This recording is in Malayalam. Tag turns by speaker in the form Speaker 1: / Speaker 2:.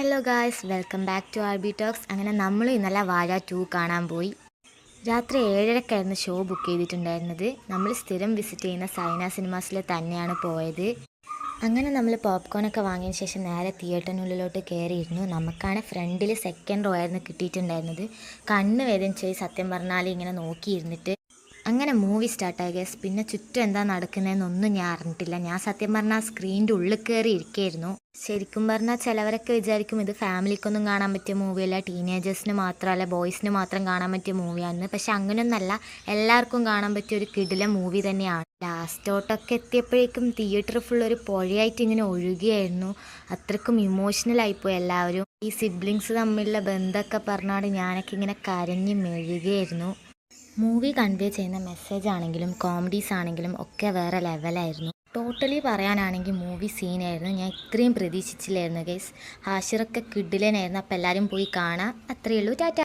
Speaker 1: Hello guys, welcome back to R B talks. അങ്ങനെ നമ്മൾ ഇന്നലെ വാഴ 2 കാണാൻ പോയി. രാത്രി 7:30ക്കായിരുന്നു ഷോ ബുക്ക് ചെയ്തിട്ടുണ്ടായിരുന്നത്. നമ്മൾ സ്ഥിരം വിസിറ്റ് ചെയ്യുന്ന സൈന സിനിമാസിൽ തന്നെയാണ് പോയത്. അങ്ങനെ നമ്മൾ പോപ്കോണൊക്കെ വാങ്ങിയ ശേഷം നേരെ തിയേറ്ററിനുള്ളിലോട്ട് കയറിയിരുന്നു. നമുക്കാണ് ഫ്രണ്ടിൽ സെക്കൻഡ് റോ ആയിരുന്നു കിട്ടിയിട്ടുണ്ടായിരുന്നത്. കണ്ണ് വേദനിച്ചായി സത്യം പറഞ്ഞാൽ ഇങ്ങനെ നോക്കിയിരുന്നിട്ട്. അങ്ങനെ മൂവി സ്റ്റാർട്ടായി ഗൈസ്. പിന്നെ ചുറ്റും എന്താ നടക്കുന്നതെന്നൊന്നും ഞാൻ അറിഞ്ഞിട്ടില്ല. ഞാൻ സത്യം പറഞ്ഞാൽ സ്ക്രീനിൻ്റെ ഉള്ളിൽ കയറി ഇരിക്കുകയായിരുന്നു. ശരിക്കും പറഞ്ഞാൽ ചിലവരൊക്കെ വിചാരിക്കും ഇത് ഫാമിലിക്കൊന്നും കാണാൻ പറ്റിയ മൂവിയല്ല, ടീനേജേഴ്സിന് മാത്രമല്ല, ബോയ്സിന് മാത്രം കാണാൻ പറ്റിയ മൂവിയാണെന്ന്. പക്ഷെ അങ്ങനെയൊന്നല്ല, എല്ലാവർക്കും കാണാൻ പറ്റിയ ഒരു കിടിലൻ മൂവി തന്നെയാണ്. ലാസ്റ്റോട്ടൊക്കെ എത്തിയപ്പോഴേക്കും തിയേറ്റർ ഫുൾ ഒരു പുഴയായിട്ട് ഇങ്ങനെ ഒഴുകിയായിരുന്നു. അത്രക്കും ഇമോഷണലായിപ്പോയി എല്ലാവരും. ഈ സിബ്ലിങ്സ് തമ്മിലുള്ള ബന്ധമൊക്കെ പറഞ്ഞാൽ ഞാനൊക്കെ ഇങ്ങനെ കരഞ്ഞ് മെഴുകുകയായിരുന്നു. മൂവി കൺവേ ചെയ്യുന്ന മെസ്സേജ് ആണെങ്കിലും കോമഡീസ് ആണെങ്കിലും ഒക്കെ വേറെ ലെവലായിരുന്നു. ടോട്ടലി പറയാനാണെങ്കിൽ മൂവി സീനായിരുന്നു. ഞാൻ ഇത്രയും പ്രതീക്ഷിച്ചില്ലായിരുന്നു ഗൈസ്. ഹാഷിറൊക്കെ കിഡിലനായിരുന്നു. അപ്പോൾ എല്ലാവരും പോയി കാണാം. അത്രയേ ഉള്ളൂ. ടാറ്റ.